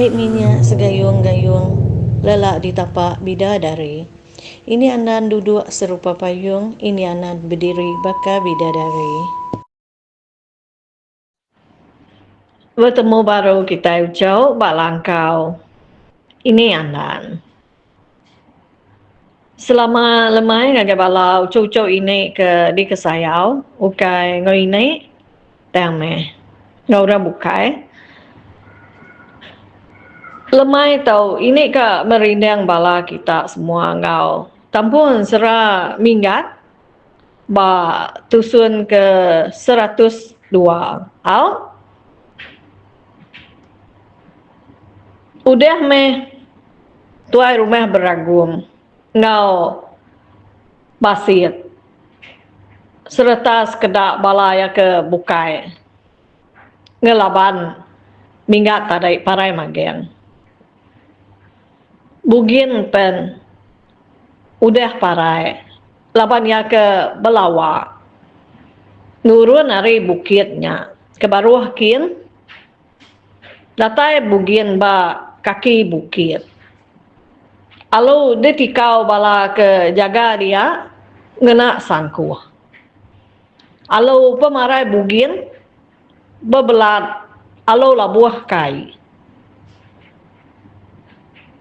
Pahit minyak segayung-gayung, lelak di tapak bidadari. Ini anan duduk serupa payung, ini anan berdiri bakal bidadari. Bertemu baru kita ucau balangkau. Ini anan. Selama lemai ngagai balau ucau ini ke di kesayau, ukai ngoi ini, tame. Ngora bukai. Lemai tau ini ke merindang bala kita semua ngau. Tampun sera minggat ba tusun ke 102. Au udah meh tuai rumah beragum ngau basit serta sekedak balaya ke bukai ngelaban minggat tadai parai magen bugin pen udah parai laban ya ke belawa nurun hari bukitnya ke baruah kin datai bugin ba kaki bukit alu detikau bala ke jaga dia ngena sangku alu pemarai bugin bebelat alu labuah kai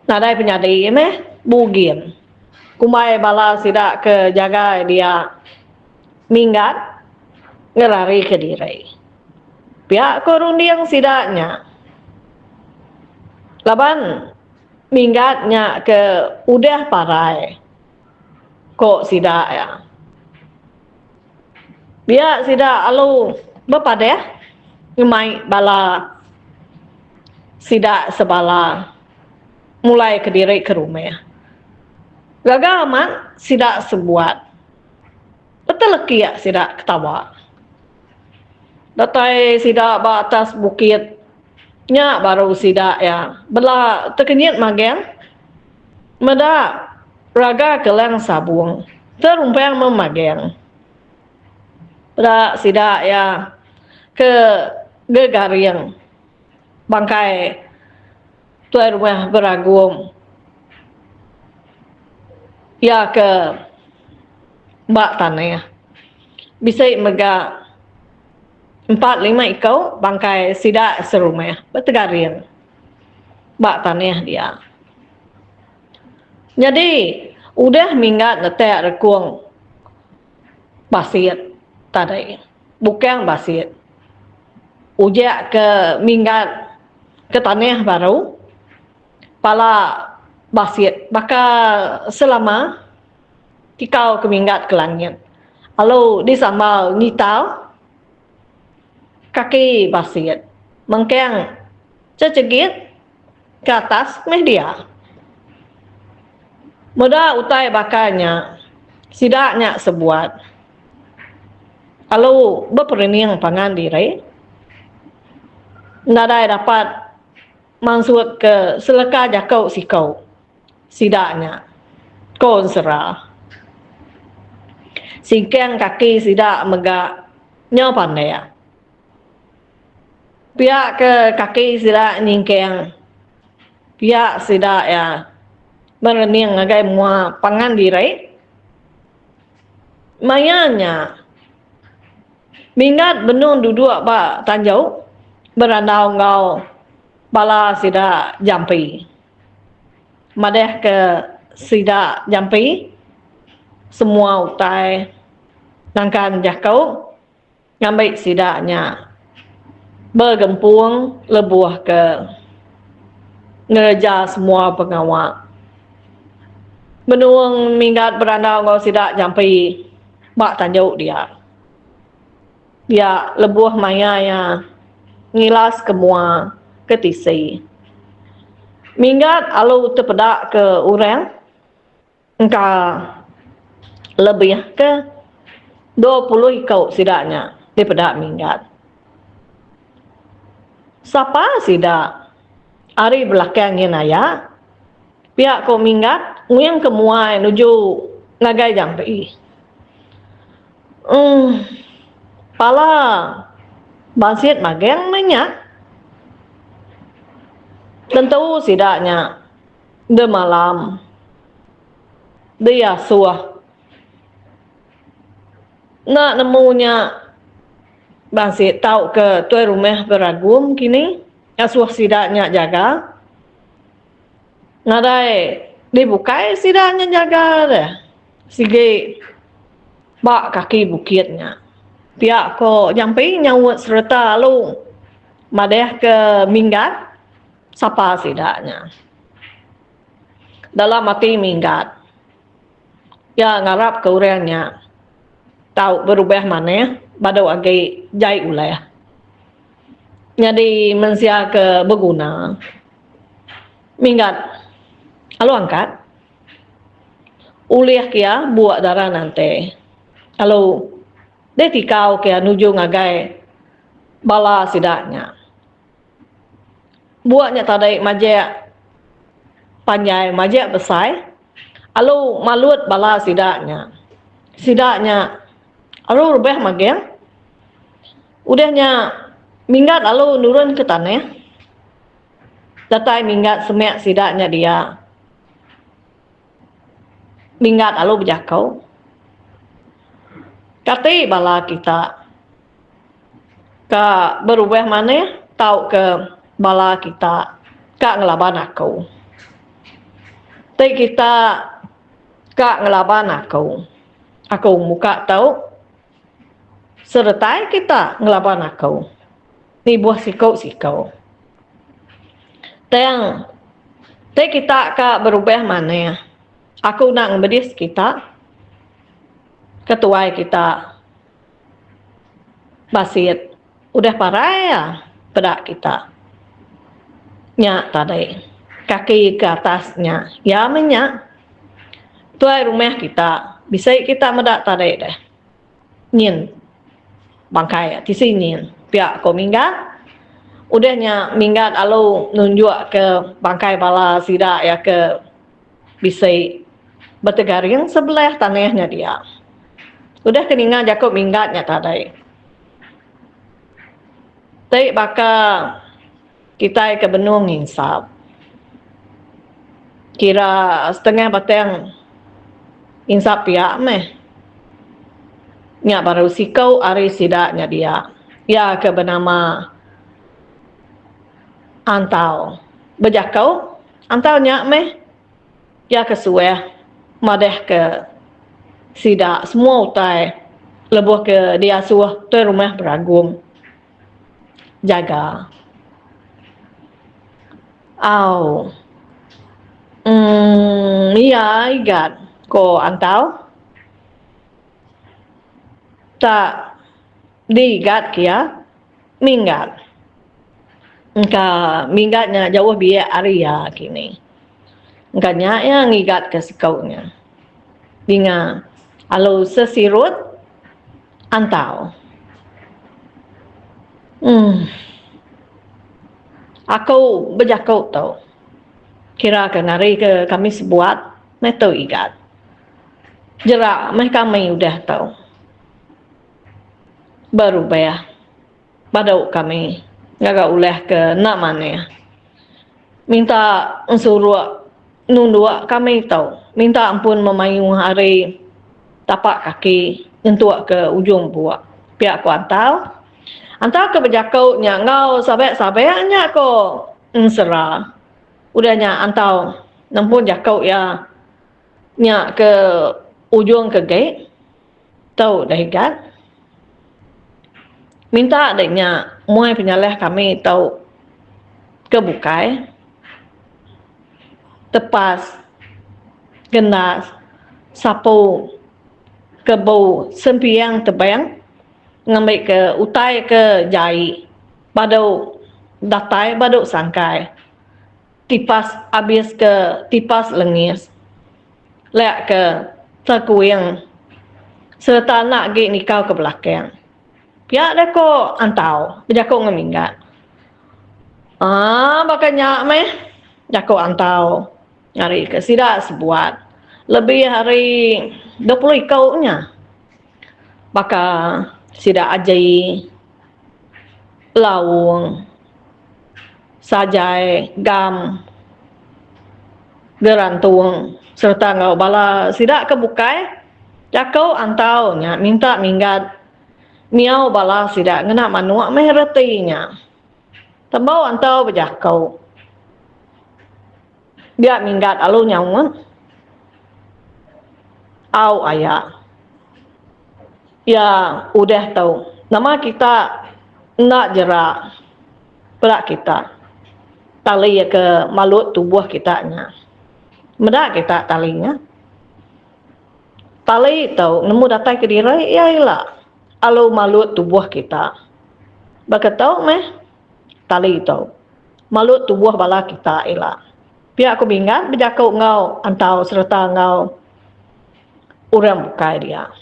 nadai penyadi meh bugin kumai bala sidak ke jaga dia minggat ngelari ke diri pihak korundiang sidaknya laban minggatnya ke udah parai kok sidak ya biak sidak alu bepadeh ngemai bala sidak sebala mulai ke diri ke rumah gagal amat sidak sebuat betul leki ya sidak ketawa datai sidak batas bukit nya baru sidak ya bela terkenyit magen meda raga keleng sabung terumpang memagen beda sidak ya ke gegariang bangkai tuai rumah beragum ya ke mbak tanah bisa mega 4-5 ikau bangkai sidak serumah bertegarian mbak tanah dia jadi udah minggat letak rekung basit tadi bukan basit ujak ke minggat ke tanah baru pala basit bakal selama kikau ke minggat ke langit lalu disambal ngitau kaki basit mengkeng cecegit ke atas media mudah utai bakalnya sidaknya sebuat lalu berperiniang pangan diri nadai dapat maksud ke seleka jakau sikau sidaknya kon serah singkeng kaki sidak megak nyopan ya pihak ke kaki sidak nyingkeng pihak sidak ya mereniang agai mua pangan diri mayanya mingat benun duduk ba tanjau berandau ngau bala sidak jampi madeh ke sidak jampi semua utai nangkan jakau ngambil sidaknya bergempuang lebuah ke ngereja semua pengawal menuang minggat berandau ngau sidak jampi bak tanjau dia lebuah maya ya ngilas kemua ketisi minggat alu terpedak ke urang engka lebih ke 20 ikau sidaknya dipedak minggat siapa sidak hari belakang naya pihak kau minggat nguyang kemuai nuju ngagai jampi pala basit magen banyak Tentu sidaknya de malam dia suah nak nemunya masih tahu ke tuai rumah beragum kini asuh sidaknya jaga nadai dibukai sidaknya jaga deh sige bak kaki bukitnya pihak ko jampi nyawut serta lu madeh ke minggat sapa sidaknya dalam mati minggat ya ngarap ke urangnya tahu berubah mana badau agi jai ulai jadi mensia ke berguna minggat alu angkat uliah kia buat darah nanti alu dia tikau kia nuju ngagai bala sidaknya buatnya tadai majek panjai majek besar alu malut bala sidaknya alu rubah magel udahnya minggat alu nurun ke tanah datai minggat semek sidaknya dia minggat alu berjakau kati bala kita ka berubah mana tahu ke bala kita ka ngelaban aku tapi kita ka ngelaban aku muka tahu serta kita ngelaban aku ni buah sikau tang te kita ka berubah mana aku nak bedis kita ketua kita basit udah parai ya pada kita nya tadi kaki ke atasnya ya menyak tuai rumah kita bisa kita medak tadi deh nyin bangkai di sini pihak ko minggat udahnya minggat alu nunjuk ke bangkai bala sida ya ke bisa bertegaring sebelah tanahnya dia udah keningan Jakob minggatnya tadi tapi bakal kita ke benung insap kira setengah batang insap pihak meh nya baru sikau ari sidaknya dia ya ke bernama antau berjakau antau nya meh ya ke sueh madeh ke sidak semua utai lebuh ke dia suah tu rumah beragum jaga au iya igat ko antau tak diigat kia minggat engka minggatnya jauh biaya Arya kini engkanya yang ngigat ke sikaunya dengan alu sesirut antau aku berjakau tau kira ke nari ke kami sebuat meto igat jerak mereka kami udah tahu baru bayar badau kami ngaga ulah ke nak mana minta suruh nunduk kami tahu minta ampun memayung hari tapak kaki untuk ke ujung buak pihak ku antau ke berjakau nya ngau sabek-sabeknya ko serah udahnya antau nampun jakau ya nya ke ujung ke gate tahu dah igat minta adanya muai penyaleh kami tahu kebukai tepas genas sapu kebau sempiang tebayang ngambil ke utai ke jai badau datai badau sangkai tipas habis ke tipas lengis lek ke terkuing serta nak gi nikau ke belakang pihak dah ko antau berjakau ngeminggat bakanya meh jakau antau nyari ke sida sebuat lebih hari 20 ikaunya baka sida ajai lawung sajai gam gerantung serta ngau bala sidak ke bukai jakau antau nya minta minggat miau bala sidak ngena manuak meh retinya tembau antau bejakau dia minggat alu nyawan au ayah ya udah tahu nama kita nak jerak pelak kita tali ke malut tubuh kita nya medak kita talinya tali tahu nemu datai ke diri ya ilah alu malut tubuh kita bakatau meh tali tahu malut tubuh bala kita ilah pihak aku bingat bejakau ngau antau serta ngau urang bukai dia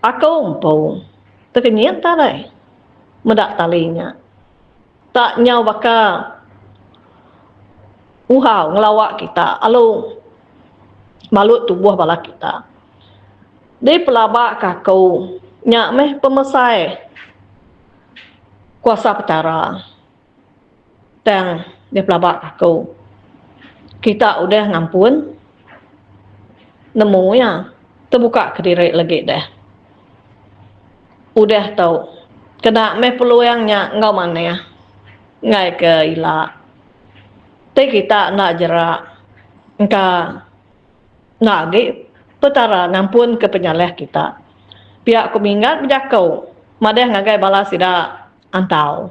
aku umpau terkenyang tarai medak talinya tak nyau baka uhau ngelawak kita alu malut tubuh bala kita di pelabak kakau nyak meh pemesai kuasa petara tang di pelabak kakau kita udah ngampun nemu ya terbuka ke diri lagi dah udah tahu kena meh peluangnya ngau mana ya ngai ke ila te kita nak jerak engka nak ge petara ngampun ke penyaleh kita pihak kumingat bejakau madah ngagai bala sida antau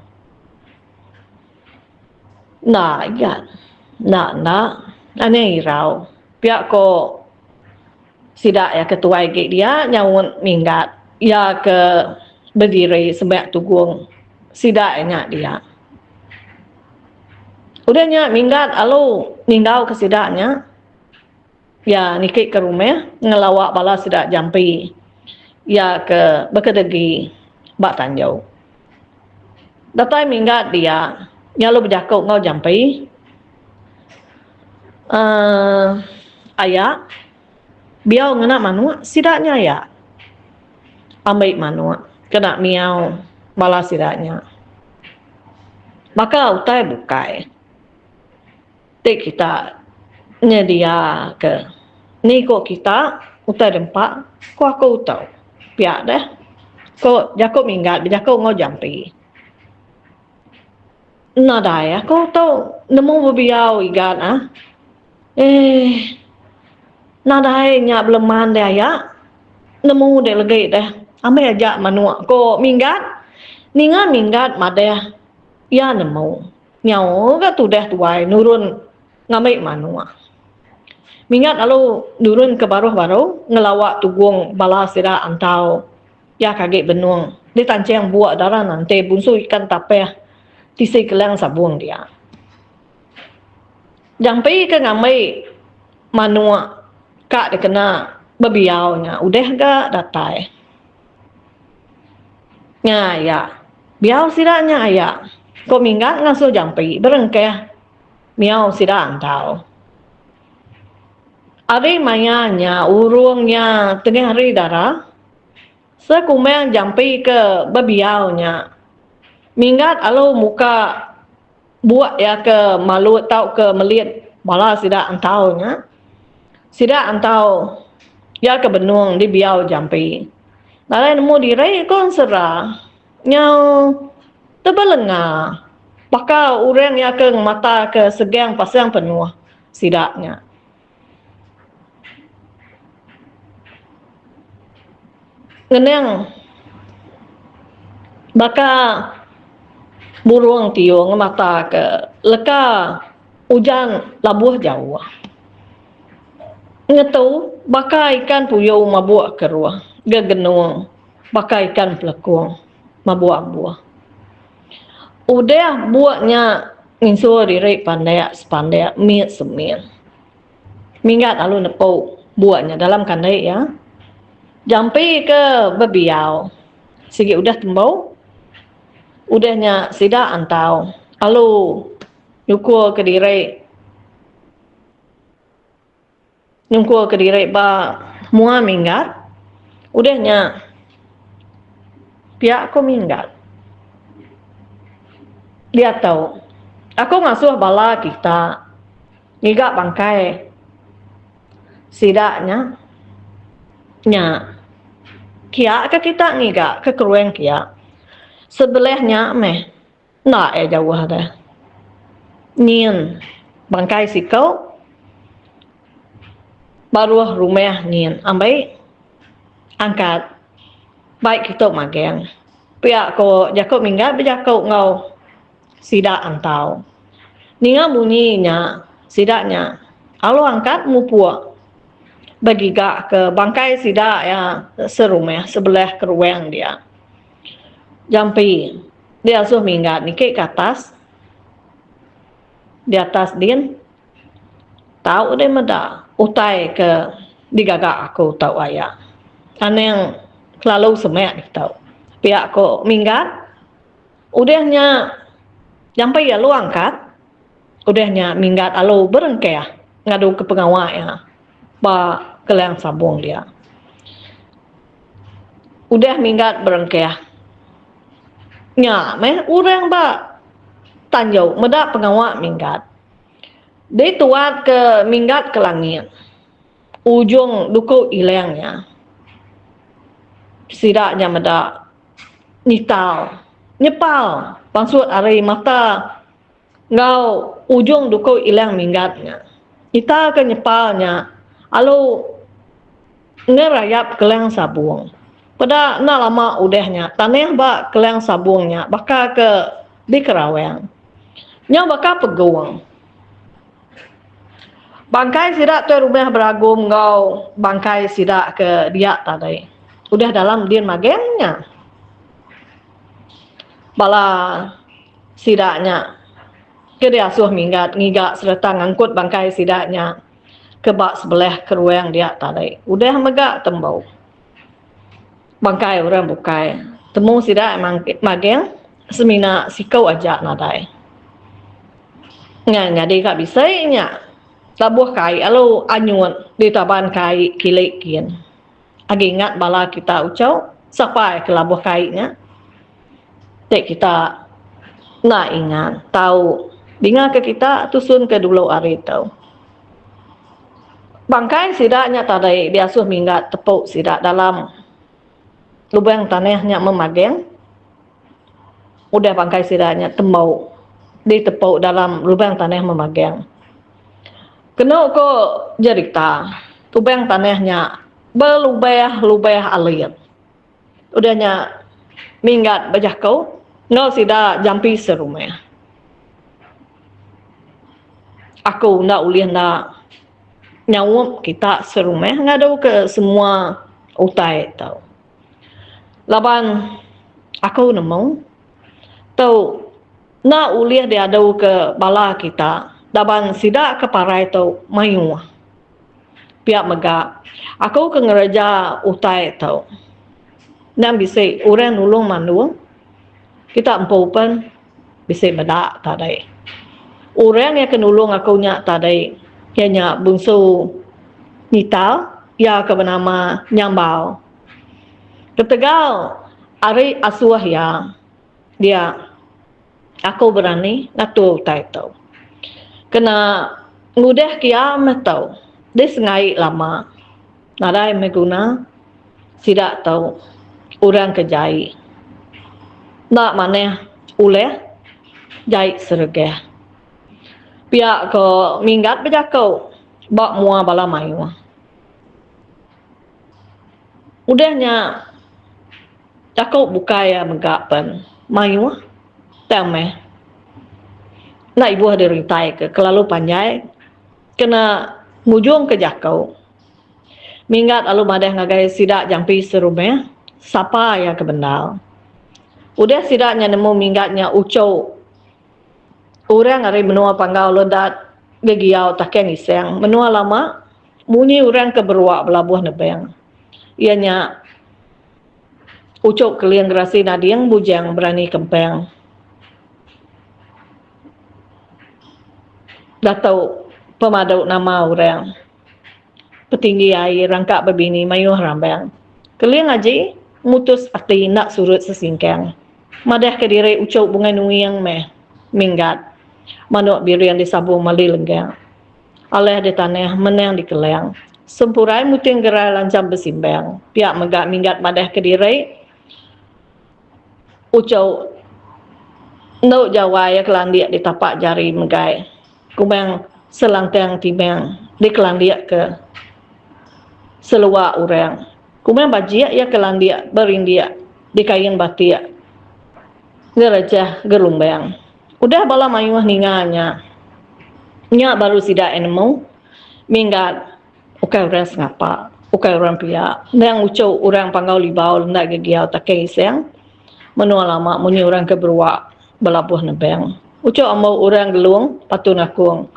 nah ya nak ane irau pihak ko sida ya ketua ge dia nyawun minggat ya ke berdiri sebanyak tugung sida nya dia udahnya minggat alu ninggau ke sidaknya ya nikik ke rumah ngelawak bala sidak jampi ya ke bekedegi bak tanjau datai minggat dia nyalu berjakau ngau jampi ayak biau ngena manua sidaknya ya ambil manua kena miau bala sidaknya maka utai bukai tik kita nyedia ke ni kok kita utai dempak ko aku tahu pihak dah ko jakau minggat jakau ngau jampi nadai aku tahu nemu bebiau igan nadai nya beleman dia ya nemu de lagi dah ambil aja manua ko minggat ninga minggat madeh ya nemu nyau ga tu dah tuai nurun ngambil manua mingat lalu nurun ke baruh-baruh ngelawak tugung bala sira antau ya kaget benuang di tanceng buat darah nanti bunsu ikan tapeh tisi kelang sabung dia jampi ke ngambil manua kak dia kena bebiaunya udah gak datai nya ya biau siranya ya ko minggat ngasuh jampi berengkeh miau sira antau hari mayanya urungnya tengah hari darah sekumeng jampi ke bebiaunya minggat alu muka buat ya ke malu tau ke melit bala sida antaunya sida antau ya ke benuang di biau jampi nalai nemu diri kon sera nyau tebelenga bakal urang ya ke mata ke segang pasang penuh sidaknya ngeneng bakal burung tiung mata ke leka hujan labuh jauh ngetu bakal ikan puyau mabuk keruah gegenuang bakal ikan pelekung mabuk buah udah buatnya nginsur diri pandai sepandai miet semir minggat alu nepau buatnya dalam kandai ya jampi ke bebiau sigi udah tembau udahnya sida antau alu nyukur ke diri ba mua minggat udahnya pihak aku minggat dia tahu. Aku ngasuh bala kita ngigak bangkai sidaknya nya kia ke kita ngigak ke kerueng kia sebelahnya meh nak jauh ada nyin bangkai sikau baru rumah nyin ambai angkat baik kita mageng pihak ko jakau minggat bejakau ngau sidak antau ninga bunyinya sidaknya alo angkat mupua bagi gak ke bangkai sidak ya serumah sebelah kerueng dia jampi dia suh minggat nike ke atas di atas din tahu deh meda utai ke digagak aku tahu ayah ane yang selalu semek tahu pihak ko minggat udahnya sampai ya lu angkat udahnya minggat alo berengkeh ngadu ke pengawal ya ba kelang sabung dia udah minggat berengkeh nya meh urang ba tanjau meda pengawal minggat dia tuat ke minggat ke langit ujung duku ilangnya sidaknya meda nyepal pangsut ari mata ngau ujung duku ilang minggatnya kita ke nyepalnya alo ngerayap kelang sabung pada na lama udahnya tanah ba kelang sabungnya baka ke di kerawang nya baka peguang bangkai sidak tu rumah beragum ngau bangkai sidak ke dia tadi udah dalam dia magengnya bala sidaknya ke dia suh minggat ngigak serta ngangkut bangkai sidaknya ke bak sebelah keruang dia tadi udah megak tembau bangkai orang bukai temu sidak emang mageng semina sikau aja nadai ngadi kak bisa nya labuh kai alo anyut di taban kai kilik kian agi ingat bala kita ucau sampai ke labuh kainya tek kita nak ingat tahu dengar ke kita tusun ke dulu hari tahu bangkai sidaknya tadi dia suh minggat tepuk sidak dalam lubang tanahnya memageng udah bangkai sidaknya tembau ditepuk dalam lubang tanah memageng kena ko cerita lubang tanahnya berlubah alir udahnya minggat bajak kau ngau sida jampi serumah aku nak ulih nak nyawup kita serumah ngadu ke semua utai tau laban aku nemu tau nak ulih dia adu ke bala kita laban sida ke parai tau mayu pihak megak aku ke ngeraja utai tau nam bisa orang nulung mandu kita empopan bisa medak tadi orang yang kenulung aku nya tadi nya bungsu nital ya ke bernama nyambau ketegal ari asuah ya dia aku berani ngatu tahu kena mudah kiamat tahu dia sengai lama nadai meguna tidak tahu orang kejai nak mana uleh jai sergeh pihak ke minggat bejakau bak mua bala mayu udahnya jakau buka ya megapan mayu tame nak ibu ada rintai ke kelalu panjai kena mujung ke jakau minggat alu madah ngagai sidak jampi serumah sapa ya ke bendal udah sidaknya nemu minggatnya ucau orang hari menua panggau lodat gegiau taken iseng menua lama bunyi orang ke beruak belabuh nebeng ianya ucau keliang gerasi nadiang bujang berani kempeng dah tahu pemadau nama orang petinggi air rangkak berbini mayuh rambang keliang aji mutus ati nak surut sesingkang madah ke diri ucau bunga nuyang meh minggat manuk birian di sabung mali lenggeng aleh di tanah meneng di keleng sempurai muting gerai lancam besimbang pihak megak minggat madah Kediri ucau no Jawa ya kelandiak di tapak jari megai kumang selangtang timang di kelandiak ke seluar orang kumang bajiak ya kelandiak berindiak di kain batik ngerajah gerumbang udah bala mayuh ninganya nya baru sidak enemu minggat ukai orang sengapa ukai orang pihak yang ucau orang panggau libau nak gegiau takai siang menua lama munyi orang keberuak belabuh nebeng ucau amau orang gelung patun akung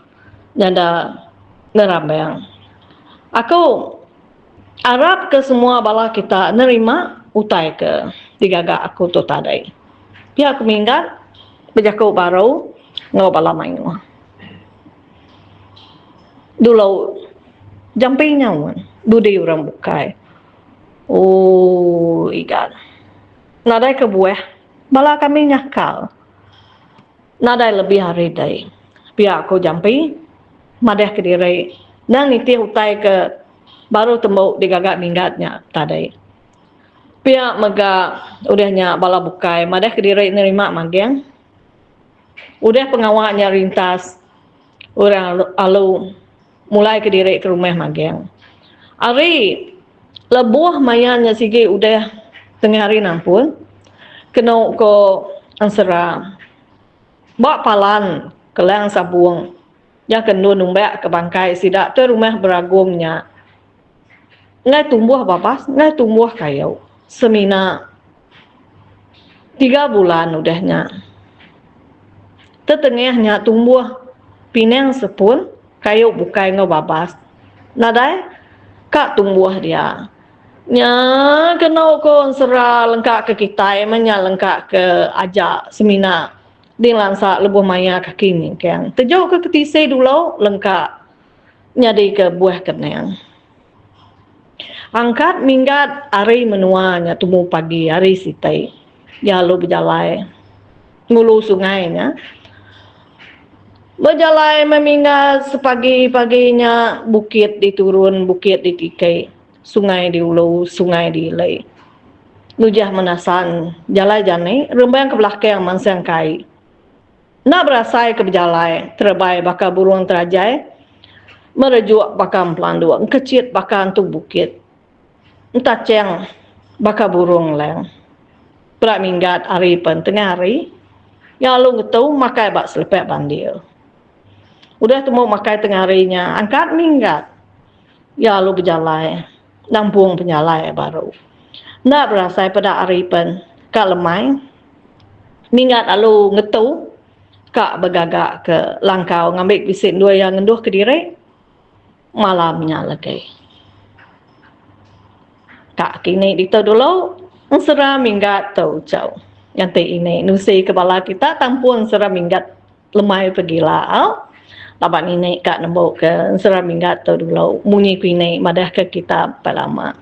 nyanda nerambang aku Arab ke semua bala kita nerima utai ke digagak aku tu tadai pihak aku minggat berjakau baru ngau bala mayu dulu jampingnya budi orang bukai oh ikan nadai ke buah bala kami nyakal nadai lebih hari day pihak aku jampi madah Kediri nang niti utai ke baru tembuk digagak minggatnya tadai pihak mega udahnya bala bukai madah Kediri nerima mageng udah pengawalnya rintas orang alu mulai Kediri ke rumah mageng ari lebuh mayanya sige udah tengah hari nampun kena ko ansera bak palan kelang sabung yang kena numbak ke bangkai sidak tu rumah beragumnya ngai tumbuh babas ngai tumbuh kayu semina 3 bulan udahnya tetengahnya tumbuh pinang sepun kayu bukai ngau babas nadai kak tumbuh dia nya kena ko sera lengkak ke kita emangnya lengkak ke ajak semina di lansa lebuh maya kaki ni kan tejau ke ketise dulu lengkak nyadi ke buah kenang angkat minggat hari menuanya tumu pagi hari sitai ya lu berjalai ngulu sungainya berjalai meminggat sepagi-paginya bukit diturun bukit ditikai sungai di ulu sungai di ilai nujah menasan jalai jane rembang ke belakang mansang kai nak berasai ke berjalai terbai bakal burung terajai merejuk bakal pelandu kecit bakal untuk bukit entah ceng bakal burung leng berak minggat hari pen tengah hari yang lu ngetau makai bak selepek bandil udah tu mau makai tengah harinya angkat minggat ya lu berjalai nampung penyalai baru nak berasai pada hari pen kak lemai minggat lalu ngetau kak bergagak ke langkau ngambil bisit dua yang ngenduh Kediri malamnya lagi kak kini dito dulu sera minggat tau jauh yang ini nusi kepala kita tampun sera minggat lemai pergilah tabat ini kak nembok ke sera minggat tau dulu munyi kini madah ke kita pelama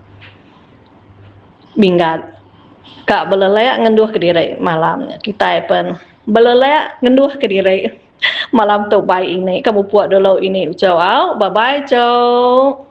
minggat kak belelayak ngenduh Kediri malam kita pun belelayak ngenduh Kediri malam tu baik ini kamu buat dulu ini ucau bye bye cow